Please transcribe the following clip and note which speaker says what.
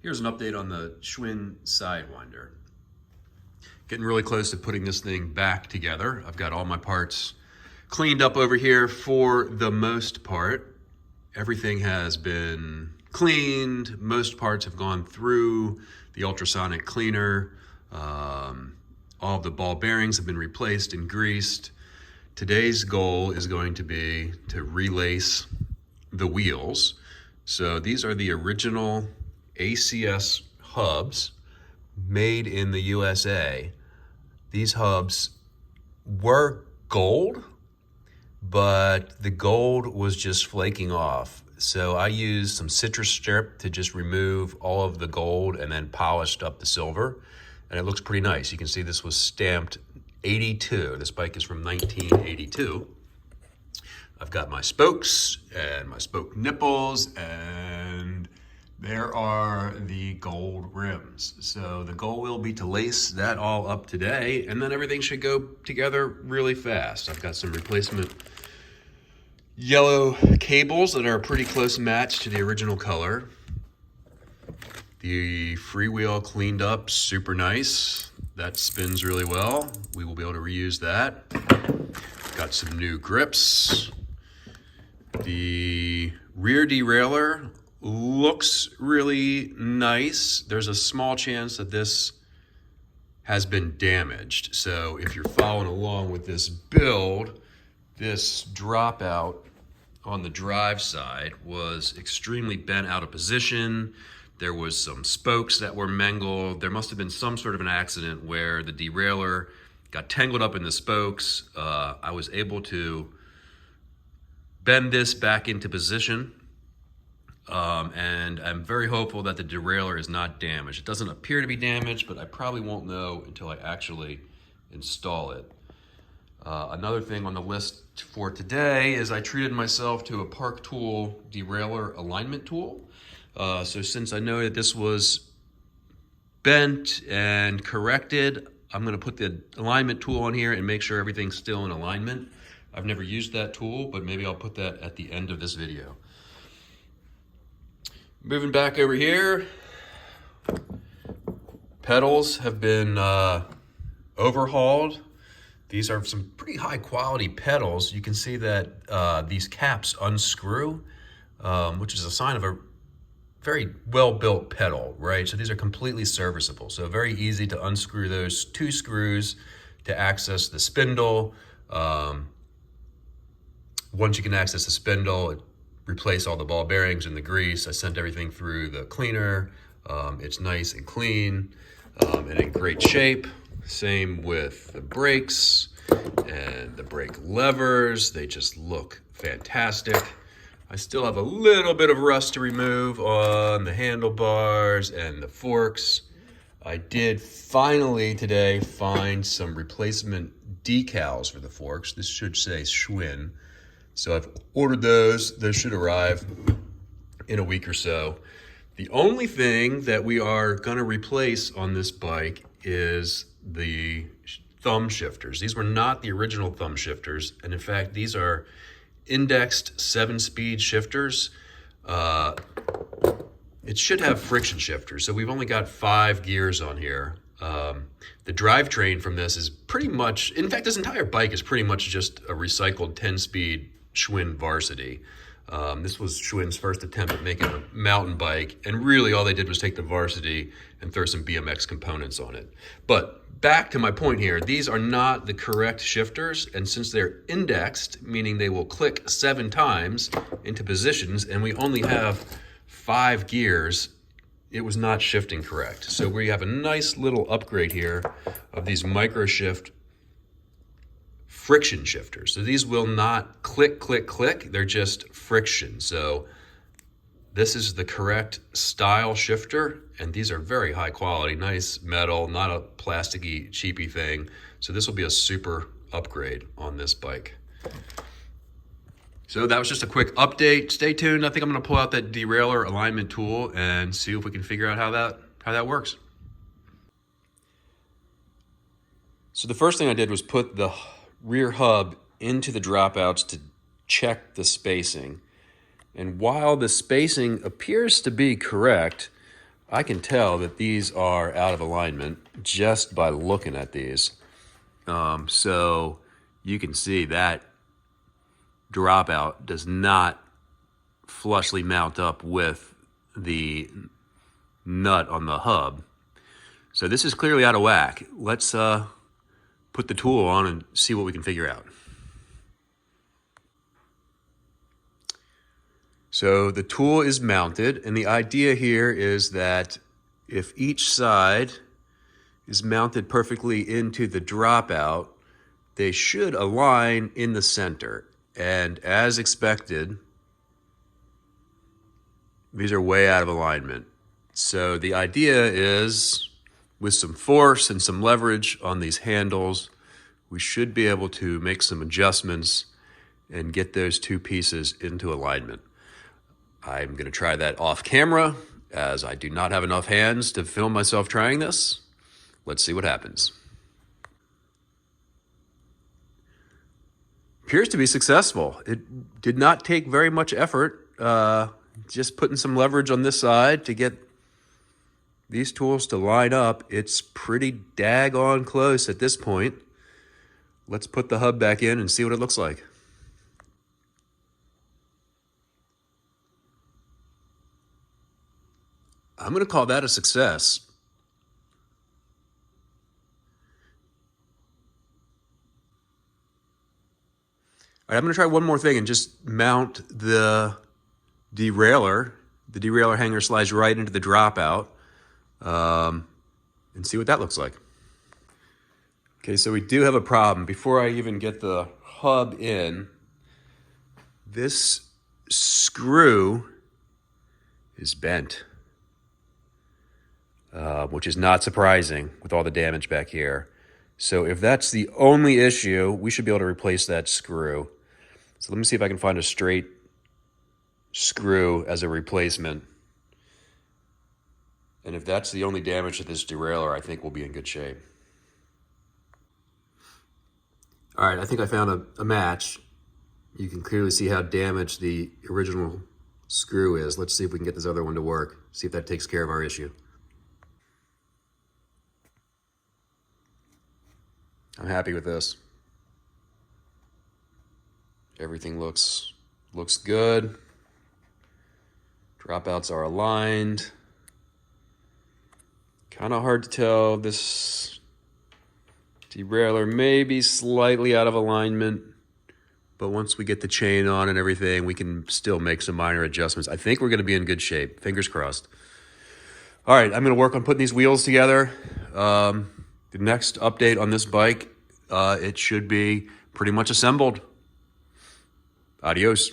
Speaker 1: Here's an update on the Schwinn Sidewinder. Getting really close to putting this thing back together. I've got all my parts cleaned up over here for the most part. Everything has been cleaned. Most parts have gone through the ultrasonic cleaner. All of the ball bearings have been replaced and greased. Today's goal is going to be to relace the wheels. So these are the original ACS hubs made in the USA. These hubs were gold, but the gold was just flaking off. So I used some citrus strip to just remove all of the gold and then polished up the silver. And it looks pretty nice. You can see this was stamped 82. This bike is from 1982. I've got my spokes and my spoke nipples, and there are the gold rims. So the goal will be to lace that all up today, and then everything should go together really fast. I've got some replacement yellow cables that are a pretty close match to the original color. The freewheel cleaned up, super nice. That spins really well. We will be able to reuse that. Got some new grips. The rear derailleur looks really nice. There's a small chance that this has been damaged. So if you're following along with this build, this dropout on the drive side was extremely bent out of position. There was some spokes that were mangled. There must have been some sort of an accident where the derailleur got tangled up in the spokes. I was able to bend this back into position. And I'm very hopeful that the derailleur is not damaged. It doesn't appear to be damaged, but I probably won't know until I actually install it. Another thing on the list for today is I treated myself to a Park Tool derailleur alignment tool. So since I know that this was bent and corrected, I'm gonna put the alignment tool on here and make sure everything's still in alignment. I've never used that tool, but maybe I'll put that at the end of this video. Moving back over here, pedals have been overhauled. These are some pretty high quality pedals. You can see that these caps unscrew, which is a sign of a very well-built pedal, right? So these are completely serviceable. So very easy to unscrew those two screws to access the spindle. Once you can access the spindle, replace all the ball bearings and the grease. I sent everything through the cleaner. It's nice and clean and in great shape. Same with the brakes and the brake levers. They just look fantastic. I still have a little bit of rust to remove on the handlebars and the forks. I did finally today find some replacement decals for the forks. This should say Schwinn. So I've ordered those. Those should arrive in a week or so. The only thing that we are gonna replace on this bike is the thumb shifters. These were not the original thumb shifters. And in fact, these are indexed 7-speed shifters. It should have friction shifters. So we've only got 5 gears on here. The drivetrain from this is pretty much, in fact, this entire bike is pretty much just a recycled 10-speed Schwinn Varsity. This was Schwinn's first attempt at making a mountain bike, and really all they did was take the Varsity and throw some BMX components on it. But back to my point here, these are not the correct shifters, and since they're indexed, meaning they will click 7 times into positions, and we only have 5 gears, it was not shifting correct. So we have a nice little upgrade here of these micro shift friction shifters. So these will not click, click, click. They're just friction. So this is the correct style shifter, and these are very high quality, nice metal, not a plasticky, cheapy thing. So this will be a super upgrade on this bike. So that was just a quick update. Stay tuned. I think I'm gonna pull out that derailleur alignment tool and see if we can figure out how that works. So the first thing I did was put the rear hub into the dropouts to check the spacing. And while the spacing appears to be correct, I can tell that these are out of alignment just by looking at these. So you can see that dropout does not flushly mount up with the nut on the hub. So this is clearly out of whack. Let's put the tool on and see what we can figure out. So the tool is mounted, and the idea here is that if each side is mounted perfectly into the dropout, they should align in the center. And as expected, these are way out of alignment. So the idea is, with some force and some leverage on these handles, we should be able to make some adjustments and get those two pieces into alignment. I'm going to try that off camera, as I do not have enough hands to film myself trying this. Let's see what happens. Appears to be successful. It did not take very much effort, just putting some leverage on this side to get these tools to line up. It's pretty daggone close at this point. Let's put the hub back in and see what it looks like. I'm going to call that a success. All right, I'm going to try one more thing and just mount the derailleur. The derailleur hanger slides right into the dropout, and see what that looks like. Okay, so we do have a problem. Before I even get the hub in, this screw is bent, which is not surprising with all the damage back here. So if that's the only issue, we should be able to replace that screw. So let me see if I can find a straight screw as a replacement. And if that's the only damage to this derailleur, I think we'll be in good shape. All right, I think I found a match. You can clearly see how damaged the original screw is. Let's see if we can get this other one to work. See if that takes care of our issue. I'm happy with this. Everything looks good. Dropouts are aligned. Kind of hard to tell. This derailleur may be slightly out of alignment, but once we get the chain on and everything, we can still make some minor adjustments. I think we're going to be in good shape. Fingers crossed. All right, I'm going to work on putting these wheels together. The next update on this bike, it should be pretty much assembled. Adios.